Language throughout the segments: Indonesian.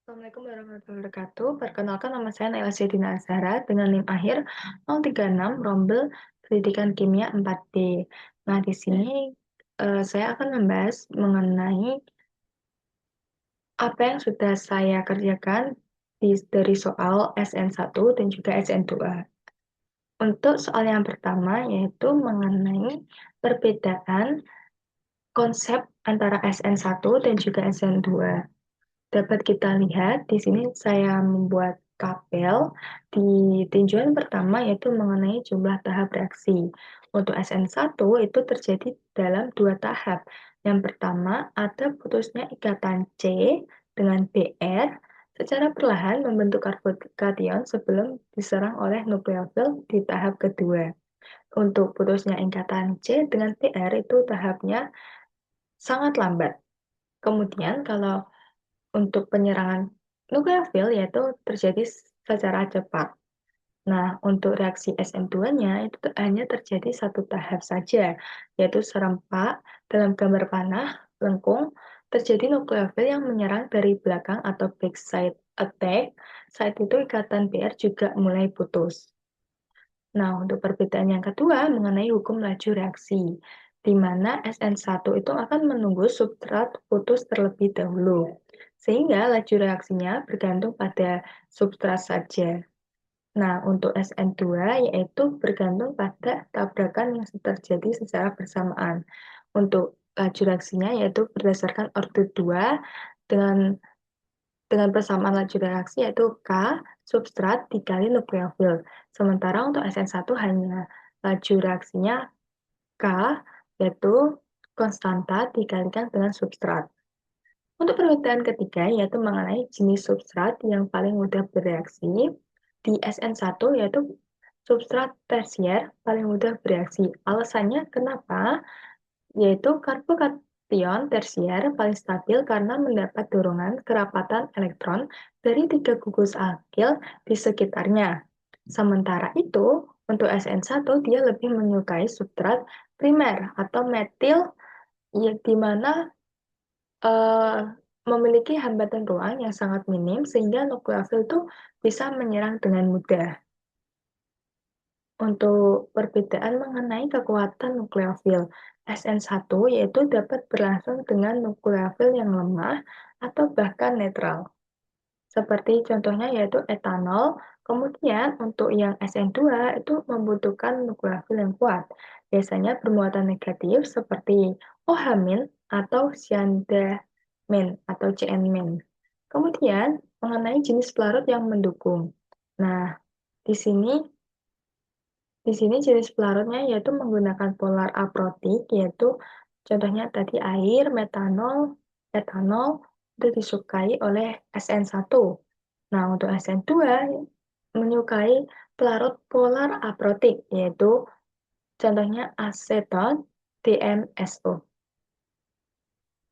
Assalamualaikum warahmatullahi wabarakatuh. Perkenalkan nama saya Naila Syedina Azhara dengan NIM akhir 036 Rombel Pendidikan Kimia 4B. Nah, di sini saya akan membahas mengenai apa yang sudah saya kerjakan dari soal SN1 dan juga SN2. Untuk soal yang pertama yaitu mengenai perbedaan konsep antara SN1 dan juga SN2. Dapat kita lihat di sini saya membuat tabel di tinjauan pertama yaitu mengenai jumlah tahap reaksi. Untuk SN1 itu terjadi dalam dua tahap. Yang pertama ada putusnya ikatan C dengan Br secara perlahan membentuk karbokation sebelum diserang oleh nukleofil di tahap kedua. Untuk putusnya ikatan C dengan Br itu tahapnya sangat lambat. Kemudian kalau untuk penyerangan nukleofil yaitu terjadi secara cepat. Nah, untuk reaksi SN2-nya itu hanya terjadi satu tahap saja, yaitu serempak dalam gambar panah, lengkung, terjadi nukleofil yang menyerang dari belakang atau backside attack, saat itu ikatan Br juga mulai putus. Nah, untuk perbedaan yang kedua mengenai hukum laju reaksi, di mana SN1 itu akan menunggu substrat putus terlebih dahulu, sehingga laju reaksinya bergantung pada substrat saja. Nah, untuk SN2 yaitu bergantung pada tabrakan yang terjadi secara bersamaan. Untuk laju reaksinya yaitu berdasarkan order 2 dengan persamaan laju reaksi yaitu K substrat dikali nukleofil. Sementara untuk SN1 hanya laju reaksinya K yaitu konstanta dikalikan dengan substrat. Untuk perbedaan ketiga yaitu mengenai jenis substrat yang paling mudah bereaksi di SN1 yaitu substrat tersier paling mudah bereaksi. Alasannya kenapa? Yaitu karbokation tersier paling stabil karena mendapat dorongan kerapatan elektron dari tiga gugus alkil di sekitarnya. Sementara itu, untuk SN1 dia lebih menyukai substrat primer atau metil di mana eh, memiliki hambatan ruang yang sangat minim sehingga nukleofil itu bisa menyerang dengan mudah. Untuk perbedaan mengenai kekuatan nukleofil, SN1 yaitu dapat berlangsung dengan nukleofil yang lemah atau bahkan netral. Seperti contohnya yaitu etanol, kemudian untuk yang SN2 itu membutuhkan nukleofil yang kuat, biasanya bermuatan negatif seperti OH- atau cyanidamine atau CN-. Kemudian mengenai jenis pelarut yang mendukung. Nah, di sini jenis pelarutnya yaitu menggunakan polar aprotik, yaitu contohnya tadi air, metanol, etanol, itu disukai oleh SN1. Nah, untuk SN2 menyukai pelarut polar aprotik, yaitu contohnya aseton, DMSO.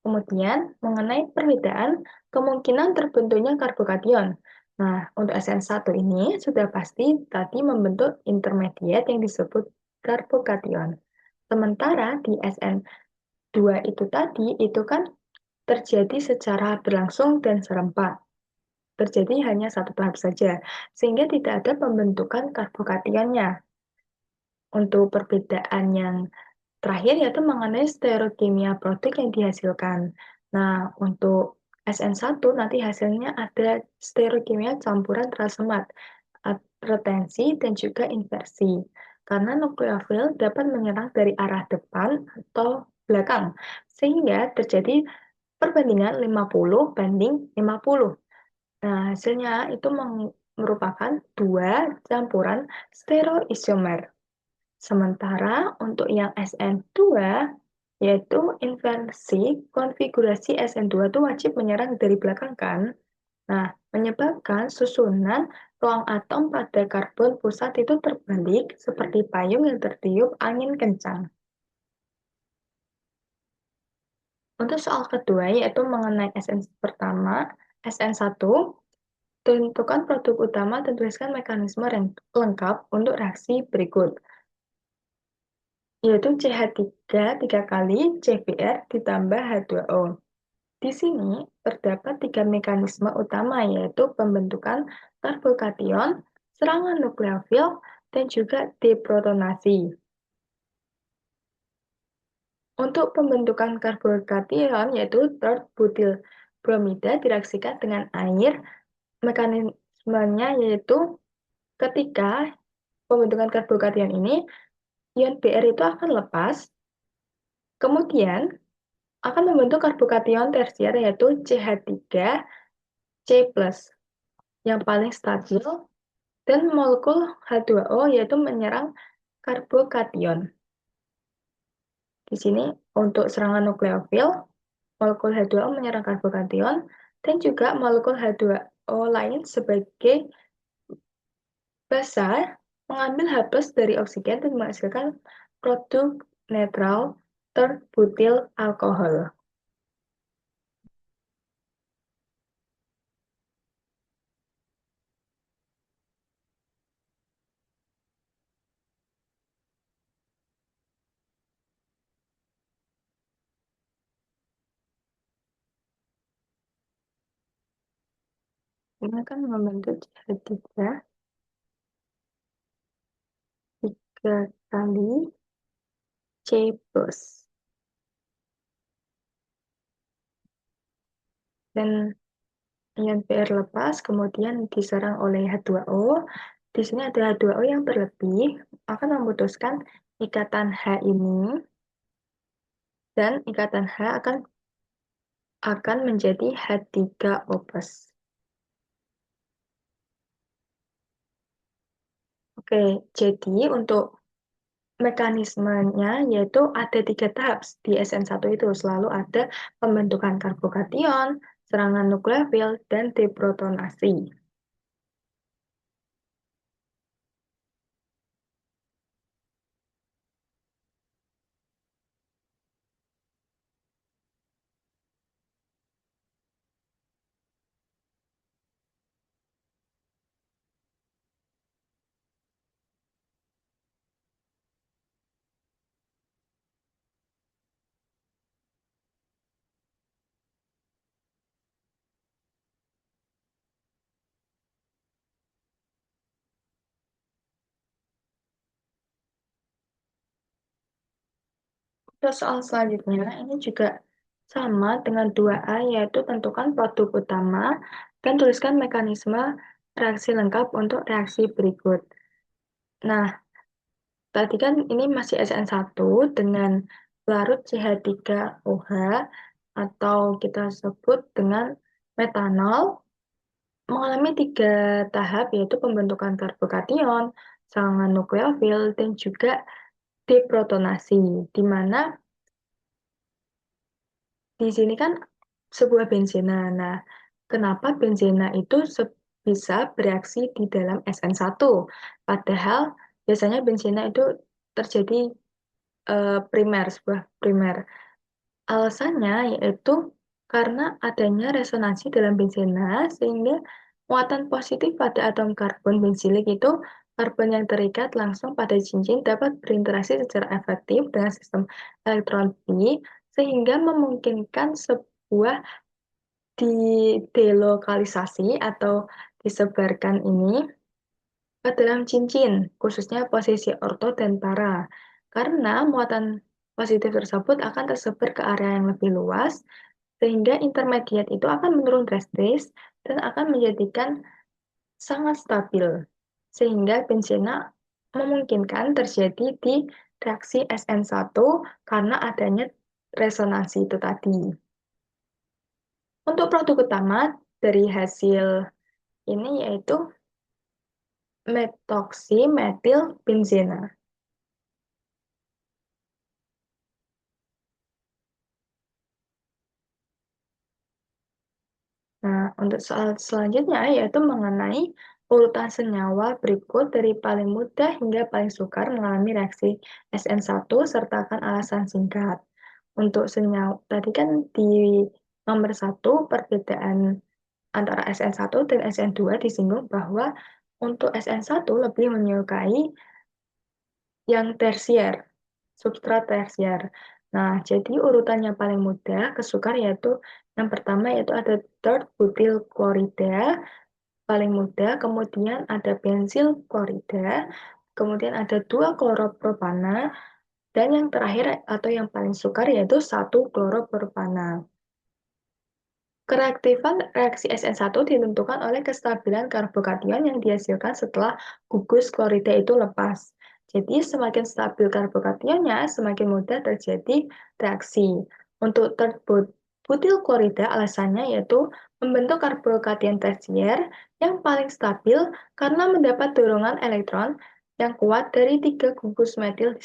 Kemudian, mengenai perbedaan kemungkinan terbentuknya karbokation. Nah, untuk SN1 ini sudah pasti tadi membentuk intermediate yang disebut karbokation. Sementara di SN2 itu tadi, itu kan terjadi secara berlangsung dan serempak. Terjadi hanya satu tahap saja, sehingga tidak ada pembentukan karbokationnya. Untuk perbedaan yang terakhir yaitu mengenai stereokimia produk yang dihasilkan. Nah, untuk SN1 nanti hasilnya ada stereokimia campuran trasemat, retensi, dan juga inversi. Karena nukleofil dapat menyerang dari arah depan atau belakang, sehingga terjadi perbandingan 50 banding 50. Nah, hasilnya itu merupakan dua campuran stereoisomer. Sementara untuk yang SN2, yaitu inversi konfigurasi SN2 itu wajib menyerang dari belakang kan? Nah, menyebabkan susunan ruang atom pada karbon pusat itu terbalik seperti payung yang tertiup angin kencang. Untuk soal kedua, yaitu mengenai SN pertama, SN1, tentukan produk utama dan tuliskan mekanisme yang lengkap untuk reaksi berikut, yaitu CH3 3 kali CBr ditambah H2O. Di sini terdapat tiga mekanisme utama, yaitu pembentukan karbokation, serangan nukleofil, dan juga deprotonasi. Untuk pembentukan karbokation, yaitu tert-butyl bromida direaksikan dengan air. Mekanismenya yaitu ketika pembentukan karbokation ini, ion Br itu akan lepas, kemudian akan membentuk karbokation tersier yaitu CH3C+, yang paling stabil, dan molekul H2O yaitu menyerang karbokation. Di sini untuk serangan nukleofil, molekul H2O menyerang karbokation, dan juga molekul H2O lain sebagai basa mengambil H+ dari oksigen dan menghasilkan produk netral terbutil alkohol. Ini akan membentuk CH3 3 kali C+. Dan ion Br lepas, kemudian diserang oleh H2O. Di sini ada H2O yang berlebih, akan memutuskan ikatan H ini, dan ikatan H akan menjadi H3O+. Oke, jadi untuk mekanismenya yaitu ada 3 tahap di SN1 itu. Selalu ada pembentukan karbokation, serangan nukleofil, dan deprotonasi. Terus soal selanjutnya, ini juga sama dengan 2A, yaitu tentukan produk utama dan tuliskan mekanisme reaksi lengkap untuk reaksi berikut. Nah, tadi kan ini masih SN1 dengan larut CH3OH atau kita sebut dengan metanol, mengalami 3 tahap, yaitu pembentukan karbokation, serangan nukleofil, dan juga deprotonasi, di mana di sini kan sebuah benzena. Nah, kenapa benzena itu bisa bereaksi di dalam SN1? Padahal biasanya benzena itu terjadi primer, sebuah primer. Alasannya yaitu karena adanya resonansi dalam benzena, sehingga muatan positif pada atom karbon benzilik itu, karbon yang terikat langsung pada cincin dapat berinteraksi secara efektif dengan sistem elektron pi, sehingga memungkinkan sebuah delokalisasi atau disebarkan ini ke dalam cincin, khususnya posisi orto dan para. Karena muatan positif tersebut akan tersebar ke area yang lebih luas, sehingga intermediate itu akan menurun drastis dan akan menjadikan sangat stabil. Sehingga benzena memungkinkan terjadi di reaksi SN1 karena adanya resonansi itu tadi. Untuk produk utama dari hasil ini yaitu metoksimetilbenzena. Nah, untuk soal selanjutnya yaitu mengenai urutan senyawa berikut dari paling mudah hingga paling sukar mengalami reaksi SN1 sertakan alasan singkat. Untuk senyawa, tadi kan di nomor 1 perbedaan antara SN1 dan SN2 disinggung bahwa untuk SN1 lebih menyukai yang tersier, substrat tersier. Nah, jadi urutannya paling mudah ke sukar yaitu Yang pertama yaitu ada third butyl klorida, paling mudah, kemudian ada bensil klorida, kemudian ada 2 kloropropana, dan yang terakhir atau yang paling sukar yaitu 1 kloropropana. Kereaktifan reaksi SN1 ditentukan oleh kestabilan karbokation yang dihasilkan setelah gugus klorida itu lepas. Jadi semakin stabil karbokationnya, semakin mudah terjadi reaksi. Untuk terbutil klorida alasannya yaitu membentuk karbokation tersier yang paling stabil karena mendapat dorongan elektron yang kuat dari 3 gugus metil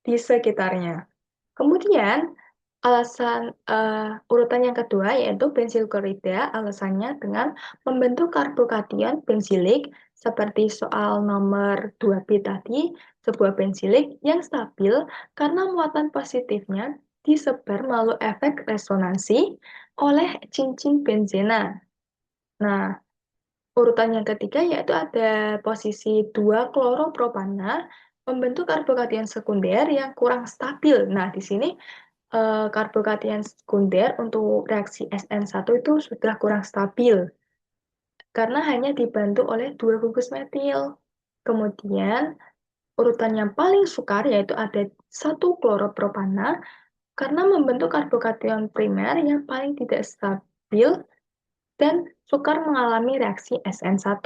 di sekitarnya. Kemudian, urutan yang kedua yaitu bensil klorida, alasannya dengan membentuk karbokation bensilik seperti soal nomor 2B tadi, sebuah bensilik yang stabil karena muatan positifnya disebar melalui efek resonansi oleh cincin benzena. Nah, urutan yang ketiga yaitu ada posisi 2 kloropropana membentuk karbokation sekunder yang kurang stabil. Nah, di sini karbokation sekunder untuk reaksi SN1 itu sudah kurang stabil karena hanya dibantu oleh 2 gugus metil. Kemudian, urutan yang paling sukar yaitu ada 1 kloropropana karena membentuk karbokation primer yang paling tidak stabil dan sukar mengalami reaksi SN1.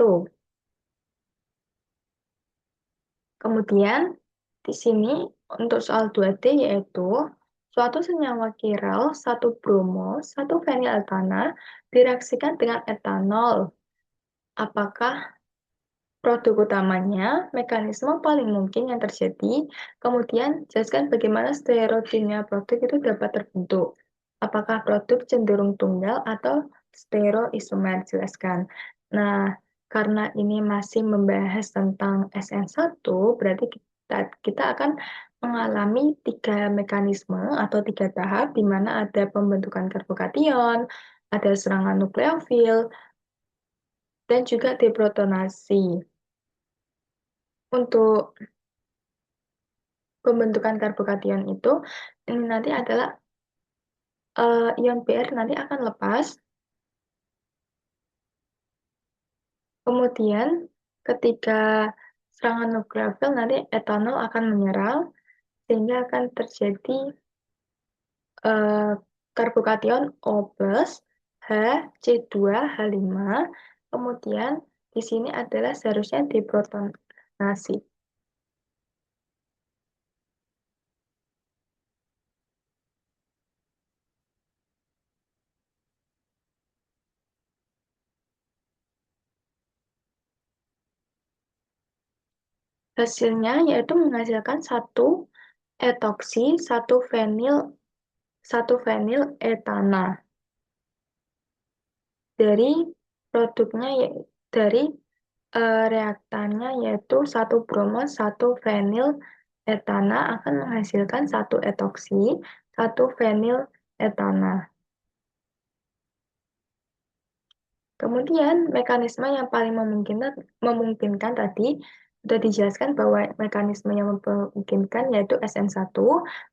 Kemudian, di sini untuk soal 2D yaitu suatu senyawa kiral 1 bromo, 1 feniletana direaksikan dengan etanol. Apakah produk utamanya, mekanisme paling mungkin yang terjadi, kemudian jelaskan bagaimana stereokimia produk itu dapat terbentuk. Apakah produk cenderung tunggal atau stereoisomer? Jelaskan. Nah, karena ini masih membahas tentang SN1, berarti kita akan mengalami 3 mekanisme atau 3 tahap, di mana ada pembentukan karbokation, ada serangan nukleofil, dan juga deprotonasi. Untuk pembentukan karbokation itu, ini nanti adalah ion Br nanti akan lepas, kemudian ketika serangan nukleofil nanti etanol akan menyerang, sehingga akan terjadi karbokation O+, H, C2H5, kemudian di sini adalah seharusnya deprotonasi. Hasilnya yaitu menghasilkan 1 etoksi, 1 fenil etana. Dari produknya dari reaktannya yaitu 1 bromo, 1 fenil etana akan menghasilkan 1 etoksi, 1 fenil etana. Kemudian mekanisme yang paling memungkinkan tadi sudah dijelaskan bahwa mekanisme yang memungkinkan yaitu SN1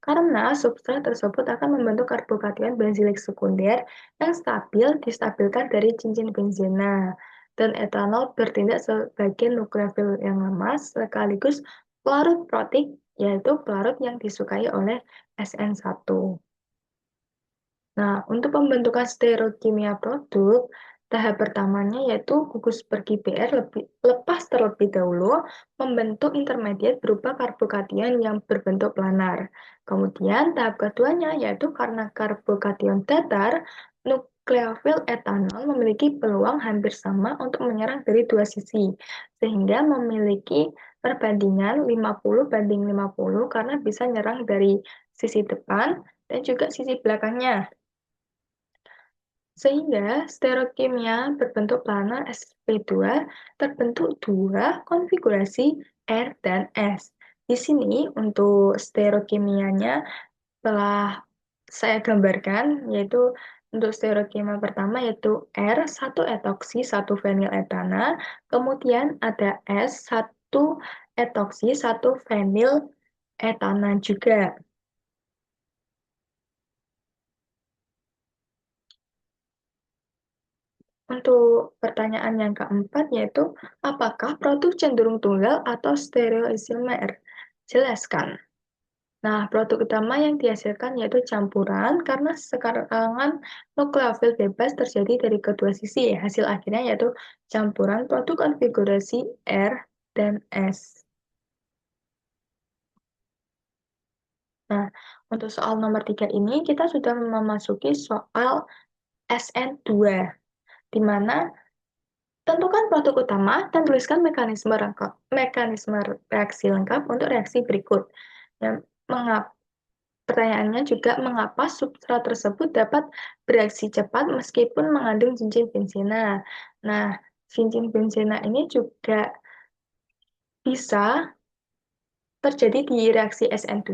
karena substrat tersebut akan membentuk karbokation benzilik sekunder yang stabil distabilkan dari cincin benzena dan etanol bertindak sebagai nukleofil yang lemas sekaligus pelarut protik yaitu pelarut yang disukai oleh SN1. Nah, untuk pembentukan stereokimia produk, tahap pertamanya yaitu gugus Br lepas terlebih dahulu membentuk intermediat berupa karbokation yang berbentuk planar. Kemudian tahap keduanya yaitu karena karbokation datar, nukleofil etanol memiliki peluang hampir sama untuk menyerang dari 2 sisi, sehingga memiliki perbandingan 50/50 karena bisa nyerang dari sisi depan dan juga sisi belakangnya. Sehingga stereokimia berbentuk planar sp2 terbentuk 2 konfigurasi R dan S. Di sini untuk stereokimianya telah saya gambarkan, yaitu untuk stereokimia pertama yaitu R, 1 etoksi, 1 feniletana, kemudian ada S, 1 etoksi, 1 feniletana juga. Untuk pertanyaan yang keempat yaitu, apakah produk cenderung tunggal atau stereoisomer? Jelaskan. Nah, produk utama yang dihasilkan yaitu campuran karena sekarangan nukleofil bebas terjadi dari kedua sisi. Hasil akhirnya yaitu campuran produk konfigurasi R dan S. Nah, untuk soal nomor 3 ini kita sudah memasuki soal SN2, di mana tentukan produk utama dan tuliskan mekanisme reaksi lengkap untuk reaksi berikut. Yang Pertanyaannya juga mengapa substrat tersebut dapat bereaksi cepat meskipun mengandung cincin benzena. Nah, cincin benzena ini juga bisa terjadi di reaksi SN2.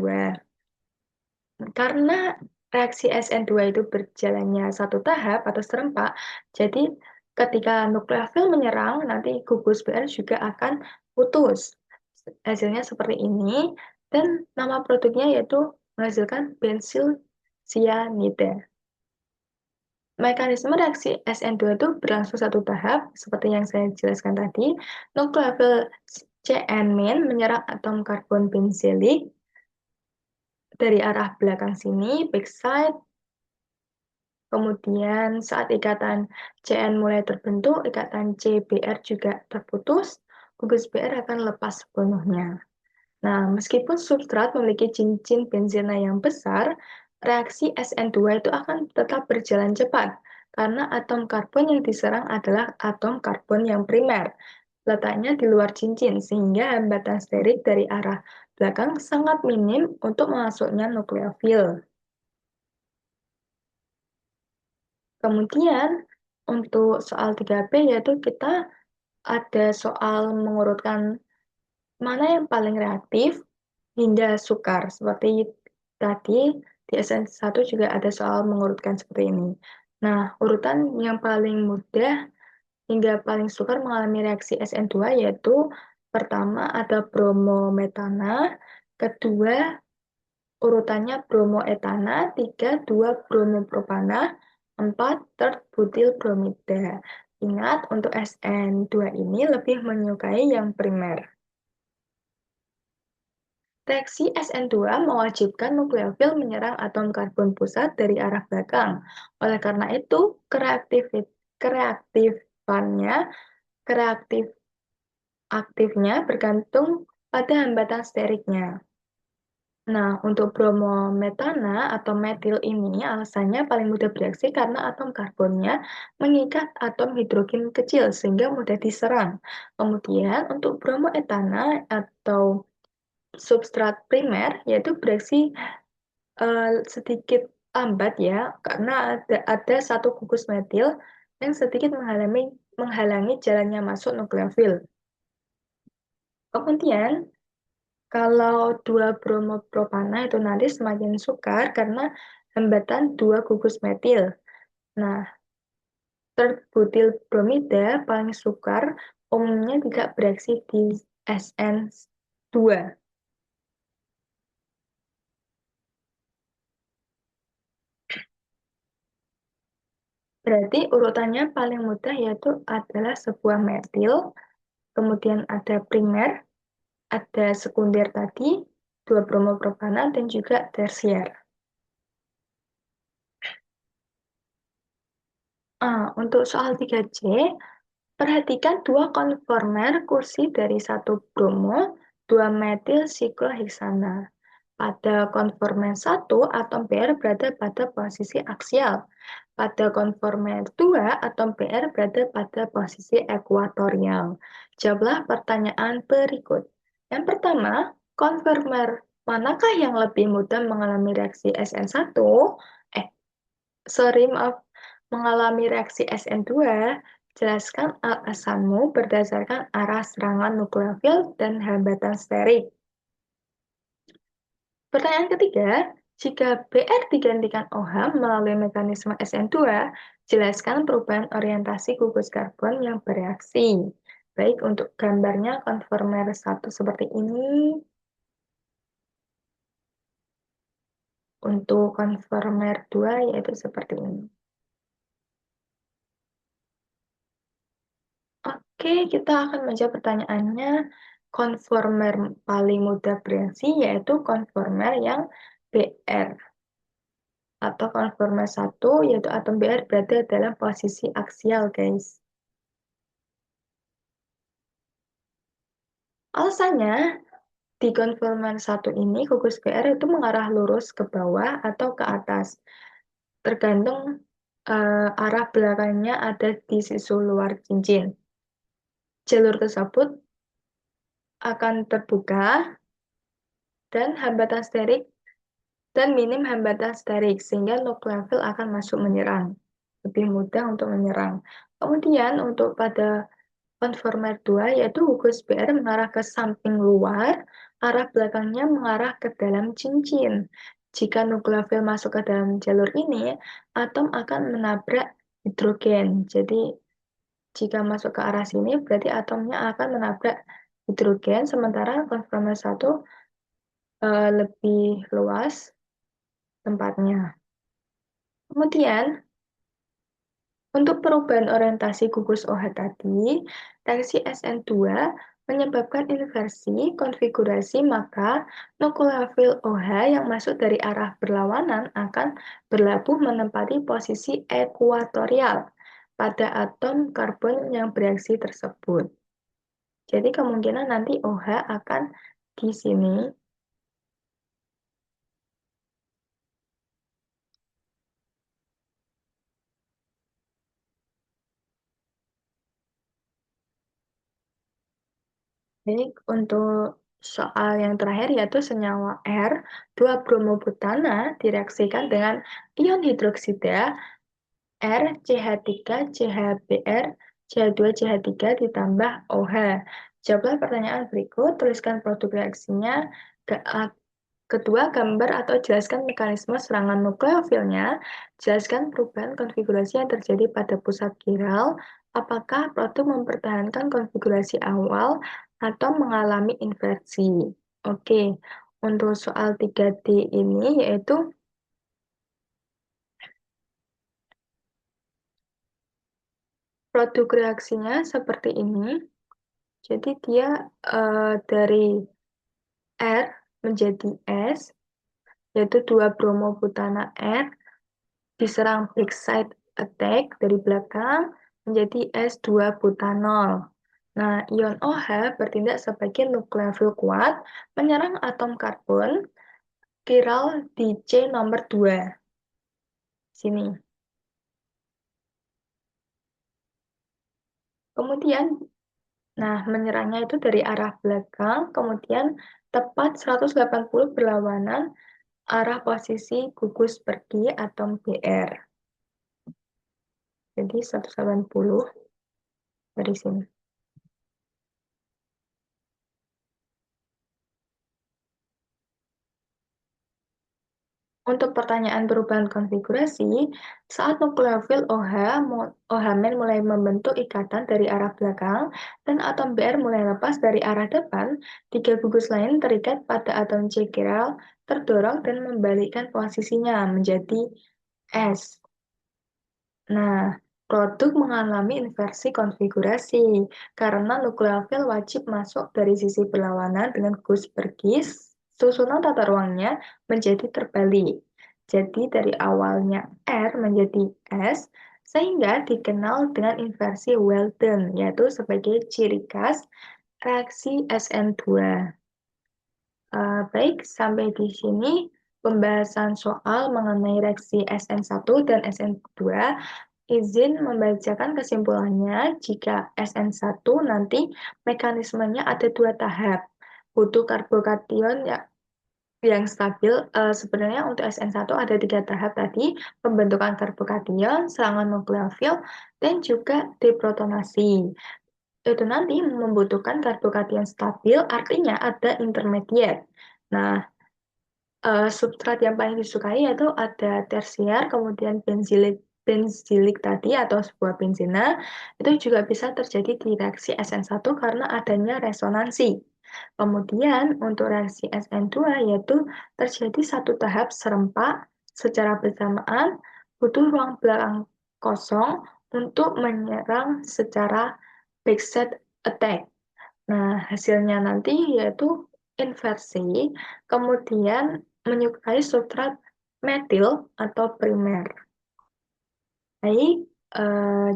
Karena reaksi SN2 itu berjalannya satu tahap atau serempak, jadi ketika nukleofil menyerang, nanti gugus Br juga akan putus. Hasilnya seperti ini, dan nama produknya yaitu menghasilkan bensil cyanida. Mekanisme reaksi SN2 itu berlangsung satu tahap, seperti yang saya jelaskan tadi. Nukleofil CN- menyerang atom karbon benzelik dari arah belakang sini, backside. Kemudian saat ikatan CN mulai terbentuk, ikatan CBr juga terputus, gugus Br akan lepas sepenuhnya. Nah, meskipun substrat memiliki cincin benzena yang besar, reaksi SN2 itu akan tetap berjalan cepat karena atom karbon yang diserang adalah atom karbon yang primer. Letaknya di luar cincin, sehingga hambatan sterik dari arah belakang sangat minim untuk masuknya nukleofil. Kemudian, untuk soal 3B yaitu kita ada soal mengurutkan mana yang paling reaktif hingga sukar. Seperti tadi di SN1 juga ada soal mengurutkan seperti ini. Nah, urutan yang paling mudah hingga paling sukar mengalami reaksi SN2 yaitu pertama ada bromometana, kedua urutannya bromoetana, 3 2 bromopropana, 4 terbutil bromida. Ingat, untuk SN2 ini lebih menyukai yang primer. Reaksi SN2 mewajibkan nukleofil menyerang atom karbon pusat dari arah belakang. Oleh karena itu, kereaktifannya, kereaktif aktifnya bergantung pada hambatan steriknya. Nah, untuk bromometana atau metil ini alasannya paling mudah bereaksi karena atom karbonnya mengikat atom hidrogen kecil sehingga mudah diserang. Kemudian untuk bromoetana atau substrat primer yaitu bereaksi sedikit lambat ya karena ada satu gugus metil yang sedikit menghalangi jalannya masuk nukleofil. Kemudian kalau dua bromopropana itu nanti semakin sukar karena hambatan dua gugus metil. Nah, terbutil bromida paling sukar umumnya tidak bereaksi di SN2. Berarti urutannya paling mudah yaitu adalah sebuah metil, kemudian ada primer, ada sekunder tadi, dua bromopropana, dan juga tersier. Untuk soal 3C, perhatikan dua konformer kursi dari satu bromo, dua metil sikloheksana. Pada konformer 1, atom Br berada pada posisi aksial. Pada konformer 2, atom Br berada pada posisi ekuatorial. Jawablah pertanyaan berikut. Yang pertama, konformer manakah yang lebih mudah mengalami reaksi SN1? Maaf, mengalami reaksi SN2, jelaskan alasanmu berdasarkan arah serangan nukleofil dan hambatan sterik. Pertanyaan ketiga, jika Br digantikan OH melalui mekanisme SN2, jelaskan perubahan orientasi gugus karbon yang bereaksi. Baik, untuk gambarnya konformer 1 seperti ini. Untuk konformer 2 yaitu seperti ini. Oke, kita akan menjawab pertanyaannya. Konformer paling mudah bereaksi yaitu konformer yang BR atau konformer satu yaitu atom BR berada dalam posisi aksial, guys. Alasannya, di konformer satu ini gugus BR itu mengarah lurus ke bawah atau ke atas, tergantung arah belakangnya ada di sisi luar cincin. Jalur tersebut akan terbuka dan hambatan sterik dan minim hambatan sterik sehingga nukleofil akan masuk menyerang. Lebih mudah untuk menyerang. Kemudian untuk pada konformer 2 yaitu gugus BR mengarah ke samping luar, arah belakangnya mengarah ke dalam cincin. Jika nukleofil masuk ke dalam jalur ini, atom akan menabrak hidrogen. Jadi jika masuk ke arah sini berarti atomnya akan menabrak hidrogen, sementara konformer 1 lebih luas tempatnya. Kemudian, untuk perubahan orientasi gugus OH tadi, reaksi SN2 menyebabkan inversi konfigurasi, maka nukleofil OH yang masuk dari arah berlawanan akan berlabuh menempati posisi ekuatorial pada atom karbon yang bereaksi tersebut. Jadi kemungkinan nanti OH akan di sini. Jadi untuk soal yang terakhir yaitu senyawa R, 2-bromobutana direaksikan dengan ion hidroksida R, CH3, CHBr, CH2, CH3 ditambah OH. Jawablah pertanyaan berikut, tuliskan produk reaksinya. Kedua, gambar atau jelaskan mekanisme serangan nukleofilnya. Jelaskan perubahan konfigurasi yang terjadi pada pusat kiral. Apakah produk mempertahankan konfigurasi awal atau mengalami inversi? Oke, untuk soal 3D ini yaitu produk reaksinya seperti ini. Jadi dia dari R menjadi S, yaitu 2-bromobutana R diserang backside attack dari belakang menjadi S2-butanol. Nah, ion OH bertindak sebagai nukleofil kuat menyerang atom karbon kiral di C nomor 2. Sini. Kemudian, nah menyerangnya itu dari arah belakang, kemudian tepat 180 berlawanan arah posisi gugus pergi atom Br. Jadi 180 dari sini. Untuk pertanyaan perubahan konfigurasi, saat nukleofil OH- mulai membentuk ikatan dari arah belakang dan atom Br mulai lepas dari arah depan, tiga gugus lain terikat pada atom C chiral terdorong dan membalikkan posisinya menjadi S. Nah, produk mengalami inversi konfigurasi karena nukleofil wajib masuk dari sisi berlawanan dengan gugus pergi, susunan tata ruangnya menjadi terbalik. Jadi dari awalnya R menjadi S, sehingga dikenal dengan inversi Weldon, yaitu sebagai ciri khas reaksi SN2. Baik, sampai di sini pembahasan soal mengenai reaksi SN1 dan SN2. Izin membacakan kesimpulannya jika SN1 nanti mekanismenya ada dua tahap. Butuh karbokation yang stabil. Sebenarnya untuk SN1 ada tiga tahap tadi, pembentukan karbokation, serangan nukleofil, dan juga deprotonasi. Itu nanti membutuhkan karbokation stabil, artinya ada intermediate. Nah, substrat yang paling disukai yaitu ada tersier, kemudian benzilik tadi atau sebuah benzina, itu juga bisa terjadi di reaksi SN1 karena adanya resonansi. Kemudian untuk reaksi SN2 yaitu terjadi satu tahap serempak secara bersamaan, butuh ruang belakang kosong untuk menyerang secara backside attack. Nah, hasilnya nanti yaitu inversi, kemudian menyukai substrat metil atau primer. Baik,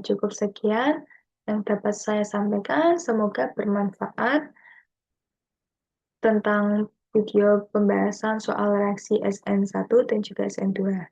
cukup sekian yang dapat saya sampaikan. Semoga bermanfaat tentang video pembahasan soal reaksi SN1 dan juga SN2.